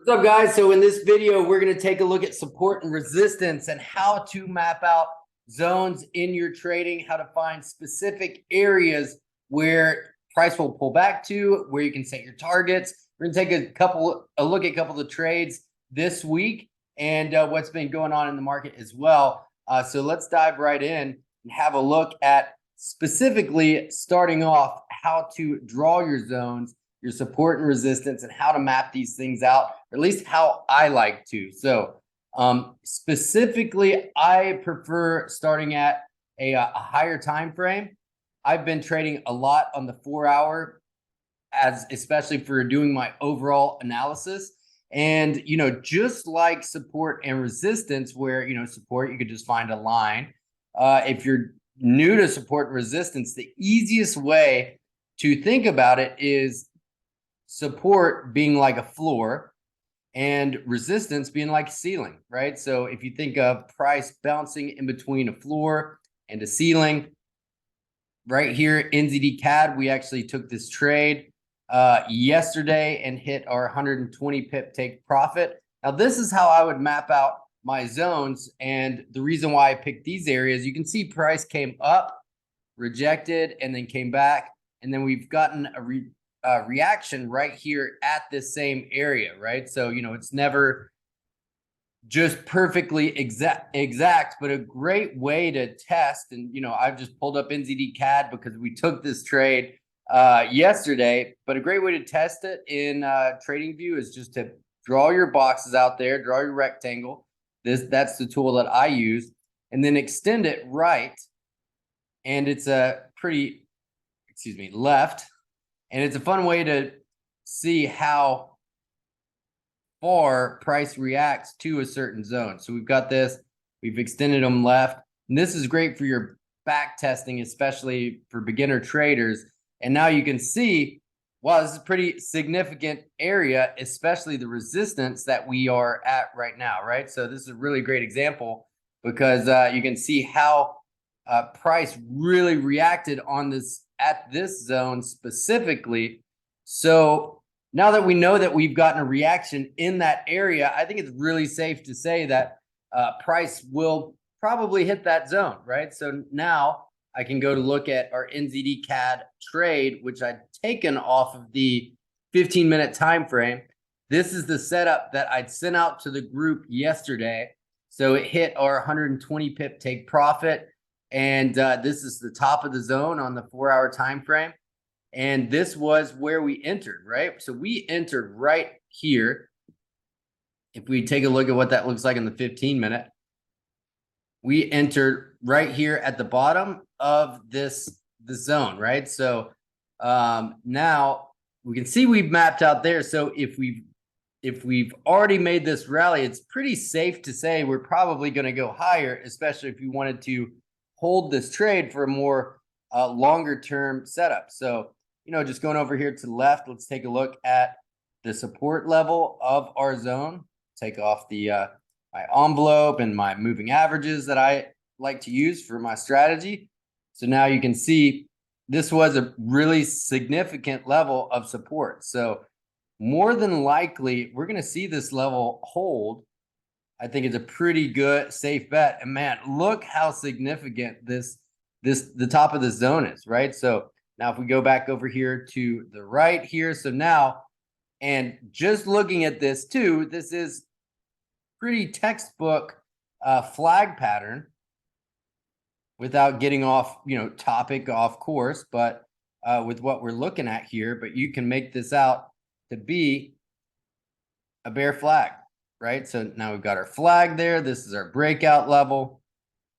What's up, guys? So in this video, we're going to take a look at support and resistance and how to map out zones in your trading, how to find specific areas where price will pull back to, where you can set your targets. We're going to take a look at a couple of trades this week and what's been going on in the market as well. So let's dive right in and have a look at specifically starting off how to draw your zones, your support and resistance, and how to map these things out, or at least how I like to. So specifically, I prefer starting at a higher time frame. I've been trading a lot on the 4-hour, especially for doing my overall analysis. And, just like support and resistance, where, support, you could just find a line. If you're new to support and resistance, the easiest way to think about it is support being like a floor and resistance being like a ceiling, right? So if you think of price bouncing in between a floor and a ceiling, right here, NZDCAD, we actually took this trade yesterday and hit our 120 pip take profit. Now, this is how I would map out my zones. And the reason why I picked these areas, you can see price came up, rejected, and then came back. And then we've gotten a reaction right here at this same area, right? So, it's never just perfectly exact, but a great way to test. And, I've just pulled up NZDCAD because we took this trade yesterday, but a great way to test it in TradingView is just to draw your boxes out there, draw your rectangle. That's the tool that I use, and then extend it right. And it's a pretty, left. And it's a fun way to see how far price reacts to a certain zone. So we've got this, we've extended them left. And this is great for your back testing, especially for beginner traders. And now you can see, wow, this is a pretty significant area, especially the resistance that we are at right now, right? So this is a really great example because you can see how price really reacted on this at this zone specifically. So now that we know that we've gotten a reaction in that area, I think it's really safe to say that price will probably hit that zone, right? So now I can go to look at our NZDCAD trade, which I'd taken off of the 15-minute time frame. This is the setup that I'd sent out to the group yesterday. So it hit our 120 pip take profit. And this is the top of the zone on the 4-hour time frame. And this was where we entered, right? So we entered right here. If we take a look at what that looks like in the 15-minute, we entered right here at the bottom of the zone, right? So now we can see we've mapped out there. So if we've already made this rally, it's pretty safe to say we're probably going to go higher, especially if you wanted to hold this trade for a more longer term setup. So, just going over here to the left, let's take a look at the support level of our zone. Take off the my envelope and my moving averages that I like to use for my strategy. So now you can see this was a really significant level of support. So more than likely, we're going to see this level hold. I think it's a pretty good, safe bet. And man, look how significant the top of the zone is, right? So now if we go back over here to the right here, so now, and just looking at this too, this is pretty textbook flag pattern without getting off, topic, off course, but with what we're looking at here, but you can make this out to be a bear flag. Right? So now we've got our flag there. This is our breakout level.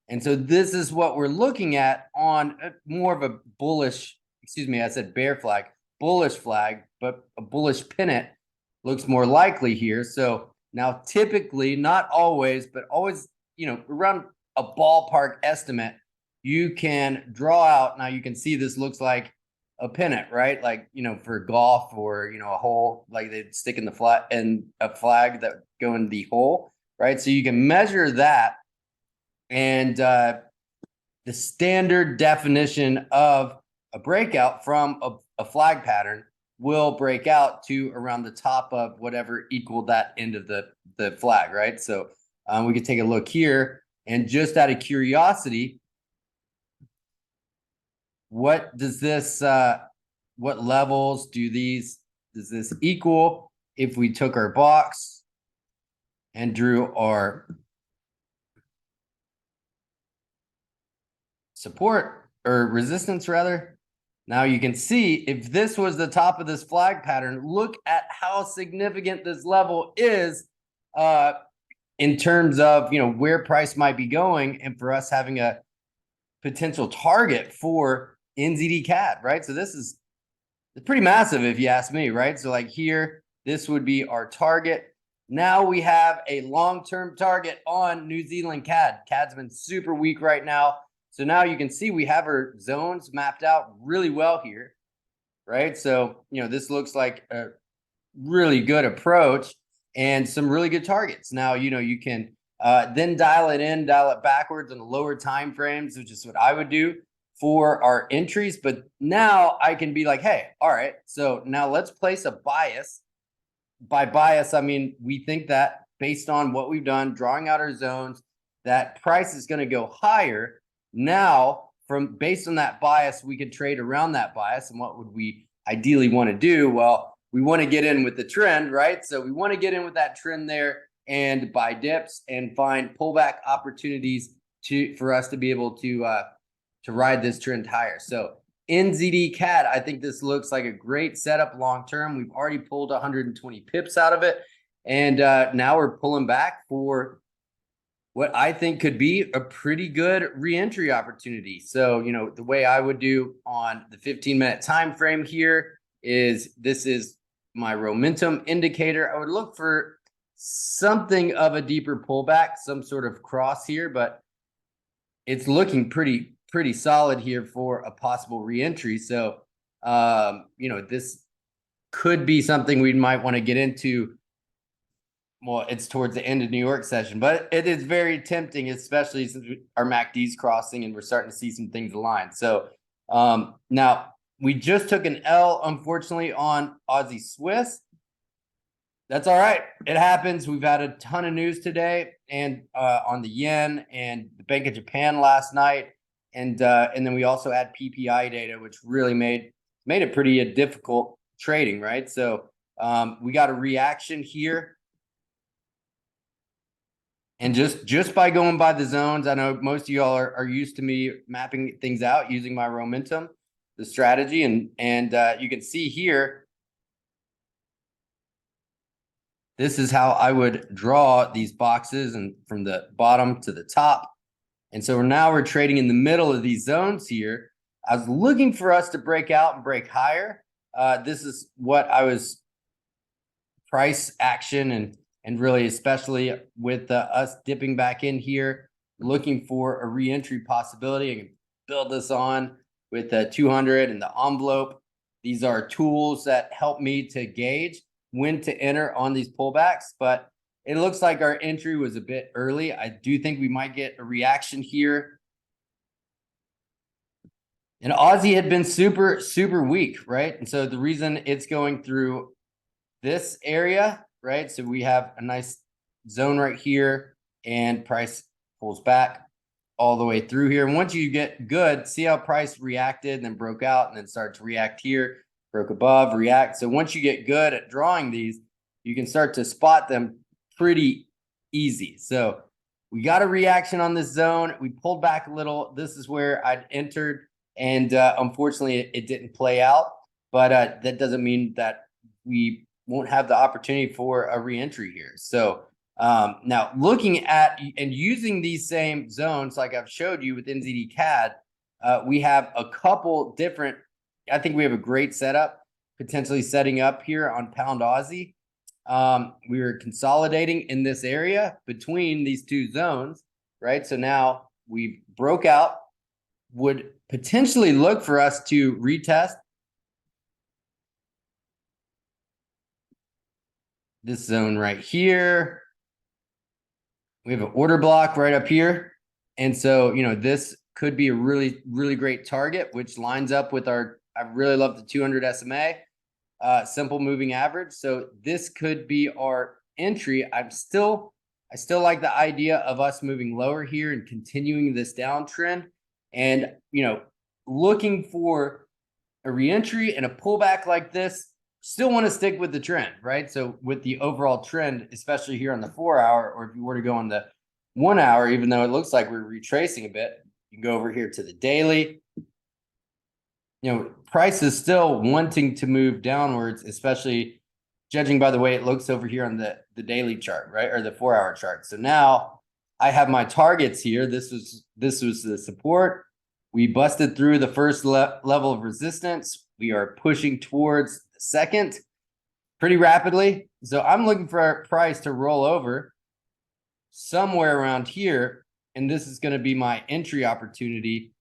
And so this is what we're looking at on more of a bullish, I said bear flag, bullish flag, but a bullish pennant looks more likely here. So now typically, not always, but always, around a ballpark estimate, you can draw out. Now you can see this looks like a pennant, right? Like, for golf or, a hole, like they'd stick in the flag and a flag that go in the hole, right? So you can measure that. And the standard definition of a breakout from a flag pattern will break out to around the top of whatever equaled that end of the flag, right? So we could take a look here, and just out of curiosity, what does this what levels does this equal if we took our box and drew our support or resistance rather? Now you can see if this was the top of this flag pattern, look at how significant this level is in terms of, you know, where price might be going, and for us having a potential target for NZDCAD, right? So this is pretty massive if you ask me, right? So like here, this would be our target. Now we have a long-term target on New Zealand CAD. CAD's been super weak right now. So now you can see we have our zones mapped out really well here, right? So, you know, this looks like a really good approach and some really good targets. Now, you know, you can then dial it backwards on the lower time frames, which is what I would do for our entries. But now I can be like, hey, all right, so now let's place a bias. By bias, I mean, we think that based on what we've done, drawing out our zones, that price is going to go higher. Now, based on that bias, we could trade around that bias. And what would we ideally want to do? Well, we want to get in with the trend, right? So we want to get in with that trend there and buy dips and find pullback opportunities for us to be able to ride this trend higher. So NZDCAD, I think this looks like a great setup long term. We've already pulled 120 pips out of it, and now we're pulling back for what I think could be a pretty good re-entry opportunity. So, you know, the way I would do on the 15-minute time frame here is, this is my momentum indicator. I would look for something of a deeper pullback, some sort of cross here, but it's looking pretty solid here for a possible re-entry. So, you know, this could be something we might want to get into. Well, it's towards the end of New York session, but it is very tempting, especially since our MACD's crossing and we're starting to see some things align. So now we just took an L, unfortunately, on Aussie Swiss. That's all right. It happens. We've had a ton of news today, and on the yen and the Bank of Japan last night, and then we also had PPI data, which really made it pretty difficult trading, right? So we got a reaction here. And just by going by the zones, I know most of y'all are used to me mapping things out using my momentum, the strategy, and you can see here, this is how I would draw these boxes, and from the bottom to the top. And so we're trading in the middle of these zones here. I was looking for us to break out and break higher. This is what I was price action and really, especially with us dipping back in here, looking for a re-entry possibility. I can build this on with the 200 and the envelope. These are tools that help me to gauge when to enter on these pullbacks, but it looks like our entry was a bit early. I do think we might get a reaction here. And Aussie had been super weak, right? And so the reason it's going through this area, right? So we have a nice zone right here, and price pulls back all the way through here. And once you get good, see how price reacted and then broke out and then started to react here, broke above, react. So once you get good at drawing these, you can start to spot them pretty easy. So we got a reaction on this zone. We pulled back a little. This is where I'd entered, and unfortunately it didn't play out, but that doesn't mean that we won't have the opportunity for a re-entry here. So now looking at and using these same zones like I've showed you with NZDCAD, we have a couple different, I think we have a great setup potentially setting up here on Pound Aussie. We were consolidating in this area between these two zones, right? So now we broke out, would potentially look for us to retest this zone right here. We have an order block right up here. And so, you know, this could be a really great target, which lines up with our, I really love the 200 SMA. simple moving average. So this could be our entry. I still like the idea of us moving lower here and continuing this downtrend, and looking for a reentry and a pullback like this. Still want to stick with the trend, right? So with the overall trend, especially here on the 4 hour, or if you were to go on the 1 hour, even though it looks like we're retracing a bit, you can go over here to the daily. Price is still wanting to move downwards, especially judging by the way it looks over here on the daily chart, right? Or the 4 hour chart. So now I have my targets here. This was the support. We busted through the first level of resistance. We are pushing towards the second pretty rapidly. So I'm looking for our price to roll over somewhere around here. And this is going to be my entry opportunity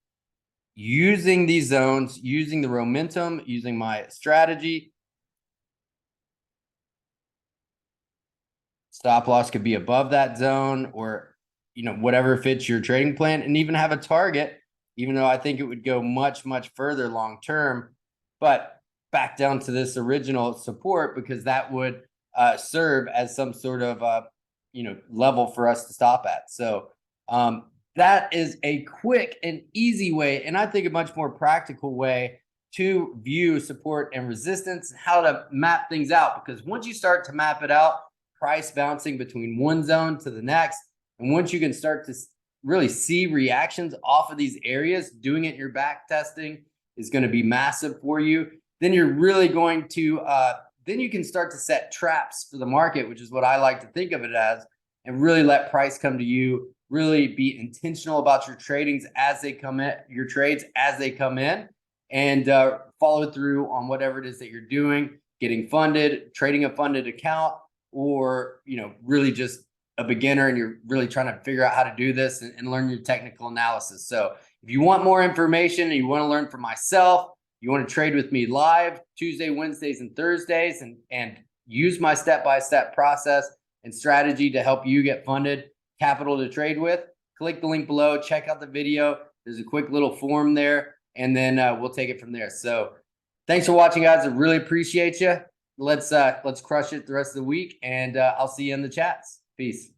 using these zones, using the momentum, using my strategy. Stop loss could be above that zone, or whatever fits your trading plan, and even have a target, even though I think it would go much, much further long term, but back down to this original support, because that would serve as some sort of level for us to stop at. So that is a quick and easy way, and I think a much more practical way to view support and resistance, how to map things out. Because once you start to map it out, price bouncing between one zone to the next, and once you can start to really see reactions off of these areas, doing it in your back testing is going to be massive for you. Then you're really going to then you can start to set traps for the market, which is what I like to think of it as, and really let price come to you. Really be intentional about your tradings as they come in, your trades as they come in, and follow through on whatever it is that you're doing, getting funded, trading a funded account, or really just a beginner and you're really trying to figure out how to do this and learn your technical analysis. So if you want more information and you want to learn from myself, you want to trade with me live Tuesday, Wednesdays, and Thursdays, and use my step-by-step process and strategy to help you get funded, capital to trade with, click the link below, check out the video. There's a quick little form there, and then we'll take it from there. So thanks for watching, guys. I really appreciate you. Let's crush it the rest of the week, and I'll see you in the chats. Peace.